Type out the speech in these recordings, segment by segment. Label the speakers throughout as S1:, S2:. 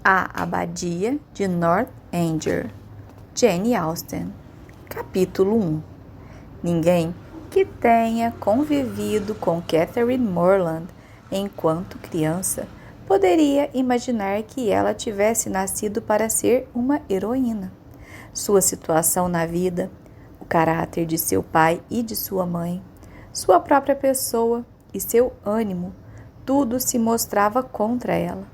S1: A Abadia de Northanger, Jane Austen. Capítulo 1. Ninguém que tenha convivido com Catherine Morland enquanto criança poderia imaginar que ela tivesse nascido para ser uma heroína. Sua situação na vida, o caráter de seu pai e de sua mãe, sua própria pessoa e seu ânimo, tudo se mostrava contra ela.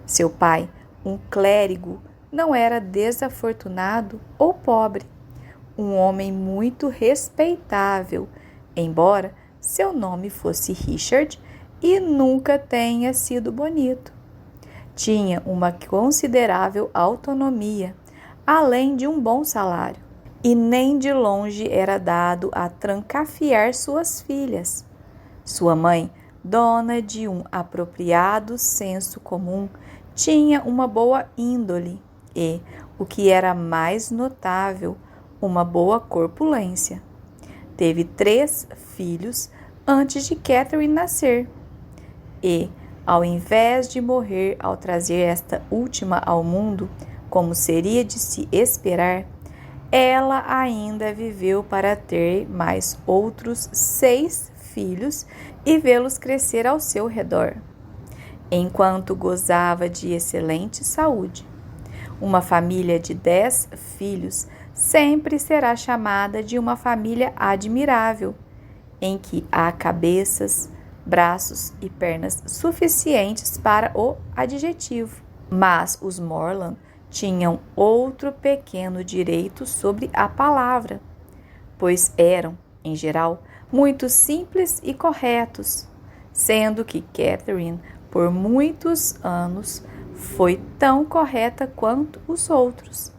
S1: Seu pai, um clérigo, não era desafortunado ou pobre, um homem muito respeitável, embora seu nome fosse Richard e nunca tenha sido bonito. Tinha uma considerável autonomia, além de um bom salário, e nem de longe era dado a trancafiar suas filhas. Sua mãe, dona de um apropriado senso comum, tinha uma boa índole e, o que era mais notável, uma boa corpulência. Teve 3 filhos antes de Catherine nascer e, ao invés de morrer ao trazer esta última ao mundo, como seria de se esperar, ela ainda viveu para ter mais outros 6 filhos e vê-los crescer ao seu redor, enquanto gozava de excelente saúde. Uma família de 10 filhos sempre será chamada de uma família admirável, em que há cabeças, braços e pernas suficientes para o adjetivo. Mas os Morland tinham outro pequeno direito sobre a palavra, pois eram, em geral, muito simples e corretos, sendo que Catherine, por muitos anos, foi tão correta quanto os outros.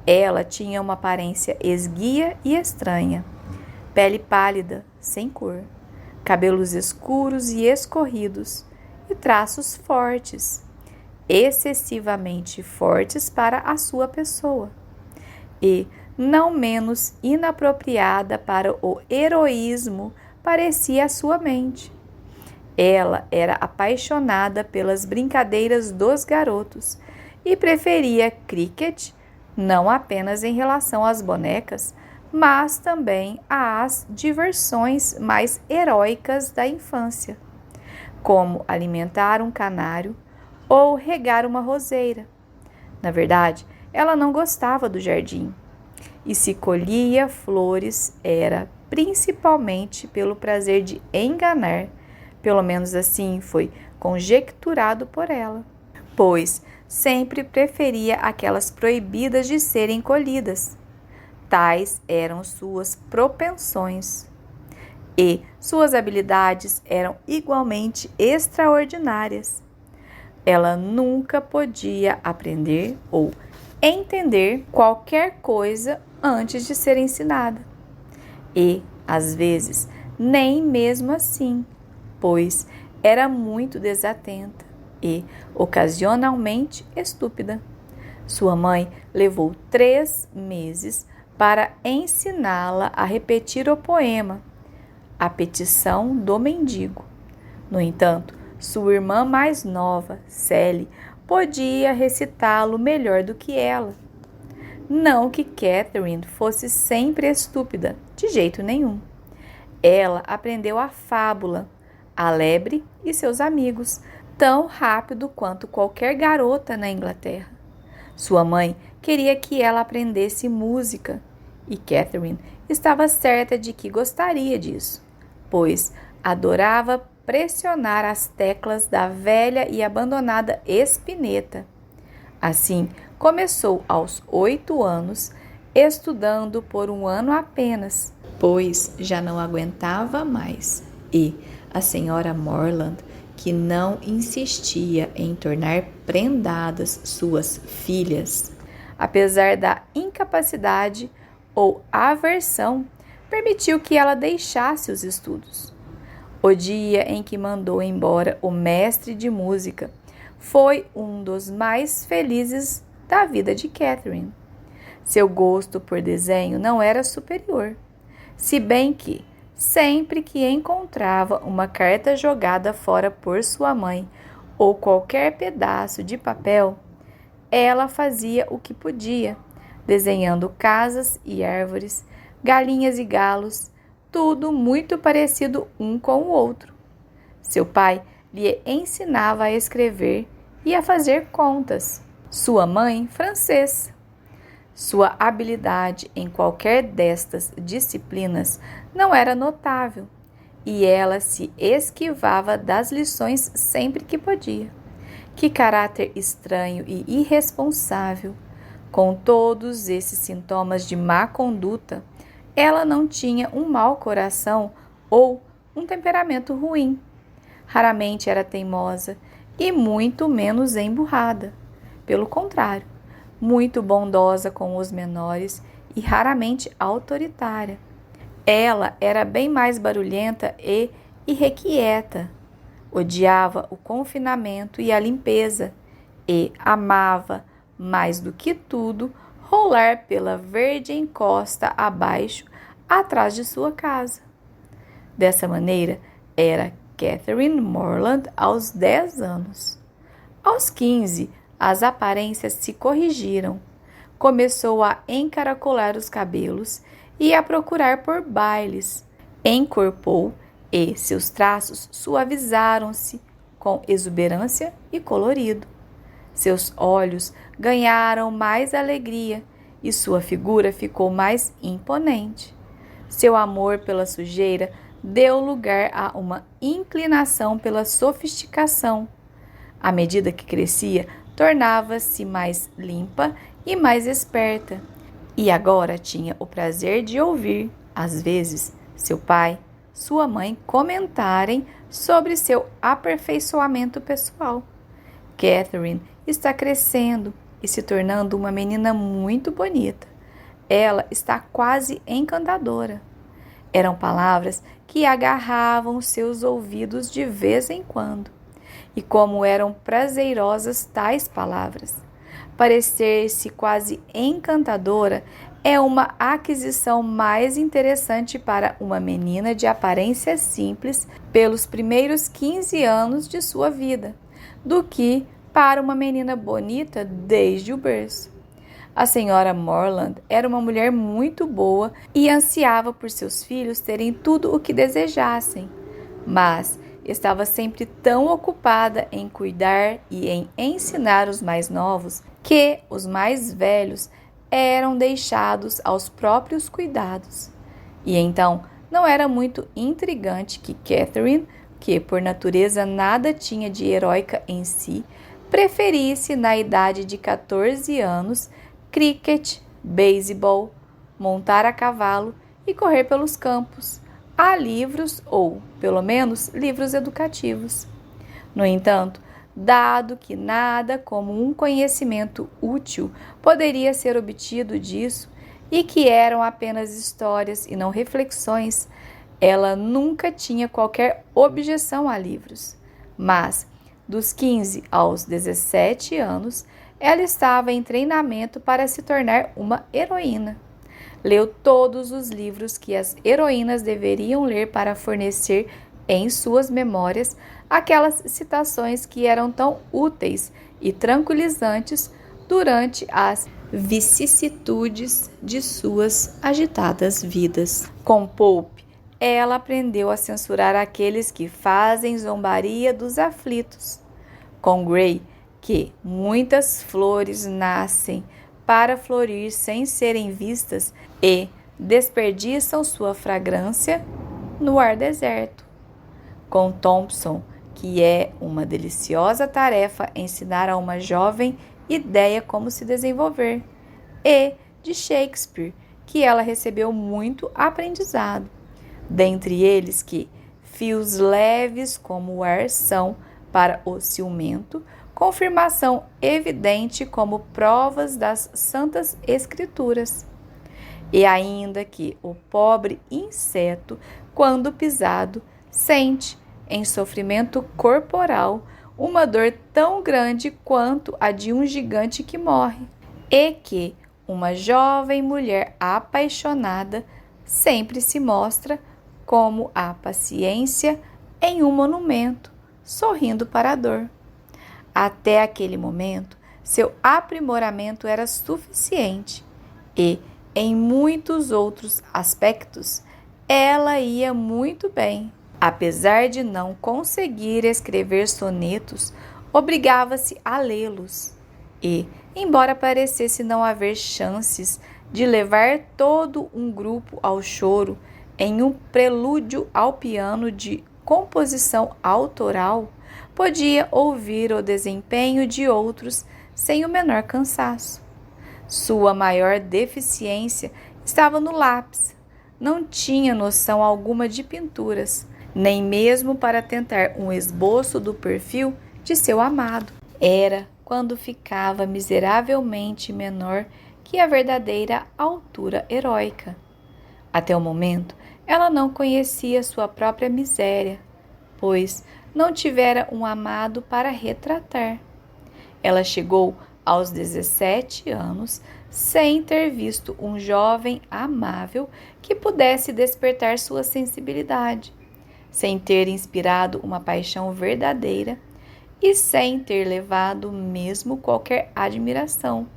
S1: Ela tinha uma aparência esguia e estranha, pele pálida, sem cor, cabelos escuros e escorridos e traços fortes, excessivamente fortes para a sua pessoa, e, não menos inapropriada para o heroísmo, parecia a sua mente. Ela era apaixonada pelas brincadeiras dos garotos e preferia cricket não apenas em relação às bonecas, mas também às diversões mais heróicas da infância, como alimentar um canário ou regar uma roseira. Na verdade, ela não gostava do jardim, e se colhia flores era principalmente pelo prazer de enganar, pelo menos assim foi conjecturado por ela, pois sempre preferia aquelas proibidas de serem colhidas. Tais eram suas propensões, e suas habilidades eram igualmente extraordinárias. Ela nunca podia aprender ou entender qualquer coisa antes de ser ensinada, e, às vezes, nem mesmo assim, pois era muito desatenta e, ocasionalmente, estúpida. Sua mãe levou 3 meses para ensiná-la a repetir o poema A Petição do Mendigo. No entanto, sua irmã mais nova, Sally, podia recitá-lo melhor do que ela. Não que Catherine fosse sempre estúpida, de jeito nenhum. Ela aprendeu a fábula, a lebre e seus amigos, tão rápido quanto qualquer garota na Inglaterra. Sua mãe queria que ela aprendesse música, e Catherine estava certa de que gostaria disso, pois adorava pressionar as teclas da velha e abandonada espineta. Assim, começou aos 8 anos, estudando por um ano apenas, pois já não aguentava mais, e a senhora Morland, que não insistia em tornar prendadas suas filhas, apesar da incapacidade ou aversão, permitiu que ela deixasse os estudos. O dia em que mandou embora o mestre de música foi um dos mais felizes da vida de Catherine. Seu gosto por desenho não era superior, se bem que, sempre que encontrava uma carta jogada fora por sua mãe ou qualquer pedaço de papel, ela fazia o que podia, desenhando casas e árvores, galinhas e galos, tudo muito parecido um com o outro. Seu pai lhe ensinava a escrever e a fazer contas. Sua mãe, francês. Sua habilidade em qualquer destas disciplinas não era notável, e ela se esquivava das lições sempre que podia. Que caráter estranho e irresponsável! Com todos esses sintomas de má conduta, ela não tinha um mau coração ou um temperamento ruim. Raramente era teimosa e muito menos emburrada. Pelo contrário, muito bondosa com os menores e raramente autoritária. Ela era bem mais barulhenta e irrequieta. Odiava o confinamento e a limpeza e amava, mais do que tudo, rolar pela verde encosta abaixo, atrás de sua casa. Dessa maneira, era Catherine Morland aos 10 anos. Aos 15, as aparências se corrigiram. Começou a encaracolar os cabelos e a procurar por bailes. Encorpou e seus traços suavizaram-se com exuberância e colorido. Seus olhos ganharam mais alegria e sua figura ficou mais imponente. Seu amor pela sujeira deu lugar a uma inclinação pela sofisticação. À medida que crescia, tornava-se mais limpa e mais esperta. E agora tinha o prazer de ouvir, às vezes, seu pai, sua mãe comentarem sobre seu aperfeiçoamento pessoal. Catherine está crescendo e se tornando uma menina muito bonita. Ela está quase encantadora. Eram palavras que agarravam seus ouvidos de vez em quando. E como eram prazerosas tais palavras! Parecer-se quase encantadora é uma aquisição mais interessante para uma menina de aparência simples pelos primeiros 15 anos de sua vida, do que para uma menina bonita desde o berço. A senhora Morland era uma mulher muito boa e ansiava por seus filhos terem tudo o que desejassem, mas estava sempre tão ocupada em cuidar e em ensinar os mais novos que os mais velhos eram deixados aos próprios cuidados. E então não era muito intrigante que Catherine, que por natureza nada tinha de heróica em si, preferisse na idade de 14 anos cricket, beisebol, montar a cavalo e correr pelos campos, a livros ou, pelo menos, livros educativos. No entanto, dado que nada como um conhecimento útil poderia ser obtido disso e que eram apenas histórias e não reflexões, ela nunca tinha qualquer objeção a livros. Mas, dos 15 aos 17 anos, ela estava em treinamento para se tornar uma heroína. Leu todos os livros que as heroínas deveriam ler para fornecer em suas memórias aquelas citações que eram tão úteis e tranquilizantes durante as vicissitudes de suas agitadas vidas. Com Pope, ela aprendeu a censurar aqueles que fazem zombaria dos aflitos. Com Gray, que muitas flores nascem para florir sem serem vistas e desperdiçam sua fragrância no ar deserto. Com Thompson, que é uma deliciosa tarefa ensinar a uma jovem ideia como se desenvolver, e de Shakespeare, que ela recebeu muito aprendizado, dentre eles que fios leves como o ar são para o ciumento, confirmação evidente como provas das Santas Escrituras. E ainda que o pobre inseto, quando pisado, sente, em sofrimento corporal, uma dor tão grande quanto a de um gigante que morre, e que uma jovem mulher apaixonada sempre se mostra como a paciência em um monumento, sorrindo para a dor. Até aquele momento, seu aprimoramento era suficiente e, em muitos outros aspectos, ela ia muito bem. Apesar de não conseguir escrever sonetos, obrigava-se a lê-los e, embora parecesse não haver chances de levar todo um grupo ao choro em um prelúdio ao piano de composição autoral, podia ouvir o desempenho de outros sem o menor cansaço. Sua maior deficiência estava no lápis. Não tinha noção alguma de pinturas, nem mesmo para tentar um esboço do perfil de seu amado. Era quando ficava miseravelmente menor que a verdadeira altura heróica. Até o momento, ela não conhecia sua própria miséria, pois não tivera um amado para retratar. Ela chegou aos 17 anos sem ter visto um jovem amável que pudesse despertar sua sensibilidade, sem ter inspirado uma paixão verdadeira e sem ter levado mesmo qualquer admiração,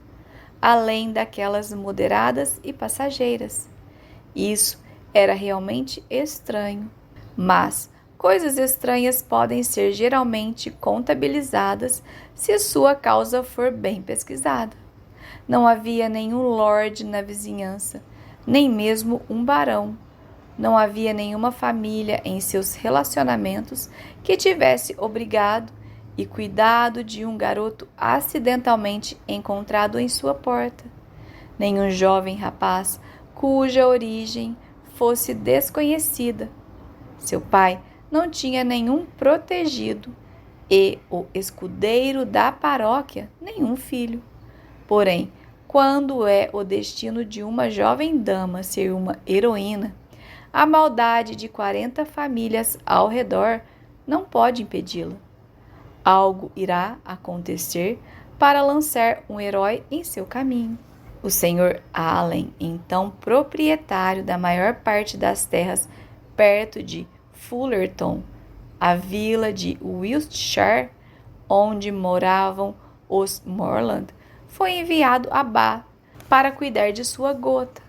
S1: além daquelas moderadas e passageiras. Isso era realmente estranho, mas coisas estranhas podem ser geralmente contabilizadas se sua causa for bem pesquisada. Não havia nenhum lord na vizinhança, nem mesmo um barão. Não havia nenhuma família em seus relacionamentos que tivesse obrigado e cuidado de um garoto acidentalmente encontrado em sua porta. Nenhum jovem rapaz cuja origem fosse desconhecida. Seu pai não tinha nenhum protegido e o escudeiro da paróquia nenhum filho. Porém, quando é o destino de uma jovem dama ser uma heroína, a maldade de 40 famílias ao redor não pode impedi-la. Algo irá acontecer para lançar um herói em seu caminho. O Sr. Allen, então proprietário da maior parte das terras perto de Fullerton, a vila de Wiltshire, onde moravam os Morland, foi enviado a Bath para cuidar de sua gota.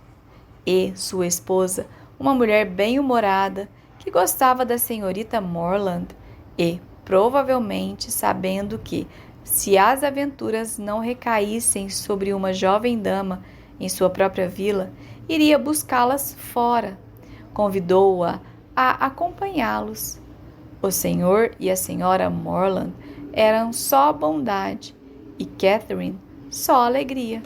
S1: E sua esposa, uma mulher bem-humorada, que gostava da senhorita Morland e, provavelmente sabendo que, se as aventuras não recaíssem sobre uma jovem dama em sua própria vila, iria buscá-las fora. Convidou-a a acompanhá-los. O senhor e a senhora Morland eram só bondade e Catherine só alegria.